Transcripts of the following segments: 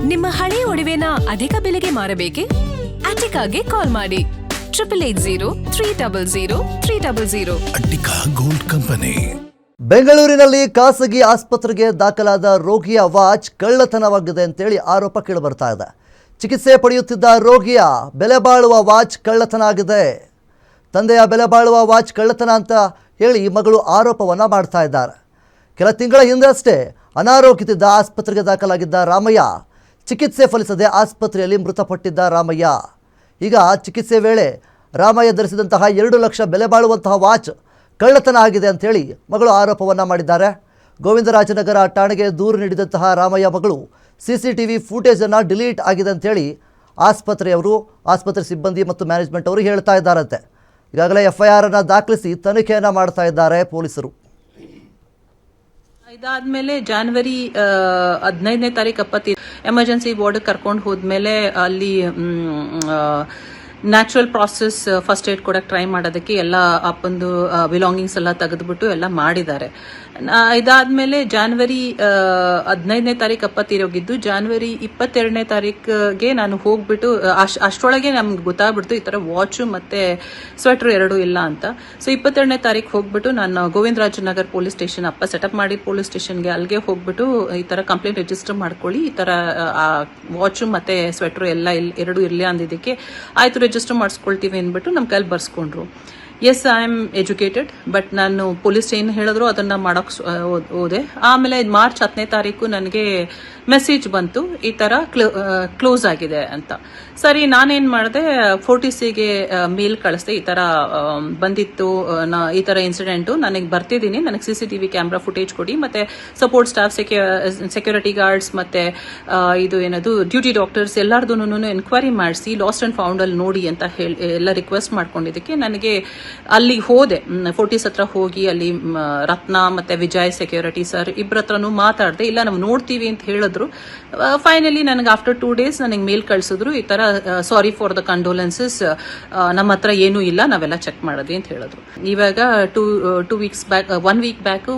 ನಿಮ್ಮ ಹಳೆಯ ಒಡವೆನ ಅಧಿಕ ಬೆಲೆಗೆ ಮಾರಬೇಕೆ? ಅಟಿಕಾಗೆ ಕಾಲ್ ಮಾಡಿ 8803000300. Attica gold company. ಬೆಂಗಳೂರಿನಲ್ಲಿ ಖಾಸಗಿ ಆಸ್ಪತ್ರೆಗೆ ದಾಖಲಾದ ರೋಗಿಯ ವಾಚ್ ಕಳ್ಳತನವಾಗಿದೆ ಅಂತೇಳಿ ಆರೋಪ ಕೇಳಿಬರ್ತಾ ಇದೆ. ಚಿಕಿತ್ಸೆ ಪಡೆಯುತ್ತಿದ್ದ ರೋಗಿಯ ಬೆಲೆ ಬಾಳುವ ವಾಚ್ ಕಳ್ಳತನ ಆಗಿದೆ. ತಂದೆಯ ಬೆಲೆ ಬಾಳುವ ವಾಚ್ ಕಳ್ಳತನ ಅಂತ ಹೇಳಿ ಮಗಳು ಆರೋಪವನ್ನು ಮಾಡ್ತಾ ಇದ್ದಾರೆ. ಕೆಲ ತಿಂಗಳ ಹಿಂದಷ್ಟೇ ಅನಾರೋಗ್ಯದಿಂದ ಆಸ್ಪತ್ರೆಗೆ ದಾಖಲಾಗಿದ್ದ ರಾಮಯ್ಯ ಚಿಕಿತ್ಸೆ ಫಲಿಸದೆ ಆಸ್ಪತ್ರೆಯಲ್ಲಿ ಮೃತಪಟ್ಟಿದ್ದ ರಾಮಯ್ಯ. ಈಗ ಚಿಕಿತ್ಸೆ ವೇಳೆ ರಾಮಯ್ಯ ಧರಿಸಿದಂತಹ 2 ಲಕ್ಷ ಬೆಲೆ ಬಾಳುವಂತಹ ವಾಚ್ ಕಳ್ಳತನ ಆಗಿದೆ ಅಂಥೇಳಿ ಮಗಳು ಆರೋಪವನ್ನು ಮಾಡಿದ್ದಾರೆ. ಗೋವಿಂದರಾಜನಗರ ಠಾಣೆಗೆ ದೂರು ನೀಡಿದಂತಹ ರಾಮಯ್ಯ ಮಗಳು CCTV ಫೂಟೇಜನ್ನು ಡಿಲೀಟ್ ಆಗಿದೆ ಅಂಥೇಳಿ ಆಸ್ಪತ್ರೆ ಸಿಬ್ಬಂದಿ ಮತ್ತು ಮ್ಯಾನೇಜ್ಮೆಂಟ್ ಅವರು ಹೇಳ್ತಾ ಇದ್ದಾರಂತೆ. ಈಗಾಗಲೇ FIR ಅನ್ನು ದಾಖಲಿಸಿ ತನಿಖೆಯನ್ನು ಮಾಡ್ತಾ ಇದ್ದಾರೆ ಪೊಲೀಸರು. ಇದಾದ್ಮೇಲೆ ಜನವರಿ 15ನೇ ತಾರೀಕು ಎಮರ್ಜೆನ್ಸಿ ವಾರ್ಡ್ ಕರ್ಕೊಂಡು ಹೋದ್ಮೇಲೆ ಅಲ್ಲಿ ನ್ಯಾಚುರಲ್ ಪ್ರಾಸೆಸ್ ಫಸ್ಟ್ ಏಡ್ ಕೊಡಕ್ಕೆ ಟ್ರೈ ಮಾಡೋದಕ್ಕೆ ಎಲ್ಲ ಅಪ್ಪಂದು ಬಿಲಾಂಗಿಂಗ್ಸ್ ಎಲ್ಲ ತೆಗೆದ್ಬಿಟ್ಟು ಎಲ್ಲ ಮಾಡಿದ್ದಾರೆ. ಇದಾದ್ಮೇಲೆ ಜನವರಿ 15ನೇ ತಾರೀಕು ಅಪ್ಪ ತೀರೋಗಿದ್ದು. ಜನವರಿ 22ನೇ ತಾರೀಕಿಗೆ ನಾನು ಹೋಗ್ಬಿಟ್ಟು ಅಷ್ಟರೊಳಗೆ ನಮ್ಗೆ ಗೊತ್ತಾಗ್ಬಿಡ್ತು ಈ ತರ ವಾಚು ಮತ್ತೆ ಸ್ವೆಟರ್ ಎರಡೂ ಇಲ್ಲ ಅಂತ. ಸೊ 22ನೇ ತಾರೀಕು ಹೋಗ್ಬಿಟ್ಟು ನಾನು ಗೋವಿಂದರಾಜನಗರ್ ಪೊಲೀಸ್ ಸ್ಟೇಷನ್ ಅಪ್ಪ ಸೆಟಪ್ ಮಾಡಿ ಪೊಲೀಸ್ ಸ್ಟೇಷನ್ಗೆ ಅಲ್ಲಿಗೆ ಹೋಗ್ಬಿಟ್ಟು ಈ ತರ ಕಂಪ್ಲೇಂಟ್ ರಿಜಿಸ್ಟರ್ ಮಾಡ್ಕೊಳ್ಳಿ, ಈ ತರ ವಾಚು ಮತ್ತೆ ಸ್ವೆಟರ್ ಎಲ್ಲ ಎರಡೂ ಇರ್ಲಿ ಅಂದಿದ್ದಕ್ಕೆ ಆಯ್ತು ರಿಜಿಸ್ಟರ್ ಮಾಡಿಸ್ಕೊಳ್ತೀವಿ ಅಂದ್ಬಿಟ್ಟು ನಮ್ಮ ಕೈಲಿ ಬರ್ಸ್ಕೊಂಡ್ರು. Yes, I am educated, but ನಾನು ಪೊಲೀಸ್ ಏನು ಹೇಳಿದ್ರು ಅದನ್ನ ಮಾಡಕ್ ಹೋದೆ. ಆಮೇಲೆ ಮಾರ್ಚ್ 10ನೇ ತಾರೀಕು ನನಗೆ ಮೆಸೇಜ್ ಬಂತು ಈ ತರ ಕ್ಲೋಸ್ ಆಗಿದೆ ಅಂತ. ಸರಿ, ನಾನೇನ್ ಮಾಡಿದೆ, ಫೋರ್ಟಿಸಿಗೆ ಮೇಲ್ ಕಳಿಸ್ದೆ, ಈ ತರ ಬಂದಿತ್ತು, ಈ ತರ ಇನ್ಸಿಡೆಂಟು, ನನಗೆ ಬರ್ತಿದ್ದೀನಿ, ನನಗೆ CCTV ಕ್ಯಾಮ್ರಾ ಫುಟೇಜ್ ಕೊಡಿ, ಮತ್ತೆ ಸಪೋರ್ಟ್ ಸ್ಟಾಫ್, ಸೆಕ್ಯೂರಿಟಿ ಗಾರ್ಡ್ಸ್, ಮತ್ತೆ ಇದು ಏನದು ಡ್ಯೂಟಿ ಡಾಕ್ಟರ್ಸ್ ಎಲ್ಲಾರ್ದು ಎನ್ಕ್ವೈರಿ ಮಾಡಿಸಿ ಲಾಸ್ಟ್ ಅಂಡ್ ಫೌಂಡ್ ಅಲ್ಲಿ ನೋಡಿ ಅಂತ ಹೇಳಿ ಎಲ್ಲ ರಿಕ್ವೆಸ್ಟ್ ಮಾಡ್ಕೊಂಡಿದ್ದಕ್ಕೆ ನನಗೆ ಅಲ್ಲಿಗೆ ಹೋದೆ. ಫೋರ್ಟಿಸ್ ಹತ್ರ ಹೋಗಿ ಅಲ್ಲಿ ರತ್ನ ಮತ್ತೆ ವಿಜಯ್ ಸೆಕ್ಯೂರಿಟಿ ಸರ್ ಇಬ್ಬರ ಹತ್ರನೂ ಮಾತಾಡಿದೆ. ಇಲ್ಲ ನಾವು ನೋಡ್ತೀವಿ ಅಂತ ಹೇಳಿದ್ರು. ಫೈನಲಿ ನನಗೆ ಆಫ್ಟರ್ 2 days ನನಗೆ ಮೇಲ್ ಕಳಿಸಿದ್ರು, ಈ ತರ ಸಾರಿ ಫಾರ್ ದ ಕಂಡೋಲೆನ್ಸಸ್, ನಮ್ಮ ಹತ್ರ ಏನೂ ಇಲ್ಲ, ನಾವೆಲ್ಲ ಚೆಕ್ ಮಾಡಿದ್ವಿ ಅಂತ ಹೇಳಿದ್ರು. ಇವಾಗ 2 weeks back, 1 week back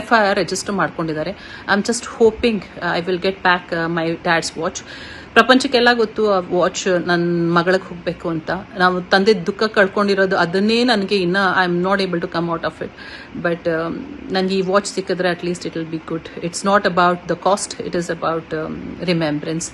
FIR register ಮಾಡ್ಕೊಂಡಿದ್ದಾರೆ. I am just hoping I will get back my dad's watch. ಪ್ರಪಂಚಕ್ಕೆಲ್ಲ ಗೊತ್ತು ಆ ವಾಚ್ ನನ್ನ ಮಗಳಿಗೆ ಹೋಗ್ಬೇಕು ಅಂತ. ನಾವು ತಂದೆ ದುಃಖ ಕಳ್ಕೊಂಡಿರೋದು ಅದನ್ನೇ ನನಗೆ ಇನ್ನ I am not able to come out of it. But ನನಗೆ ಈ ವಾಚ್ ಸಿಕ್ಕಿದ್ರೆ at least it will be good. It's not about the cost, it is about remembrance.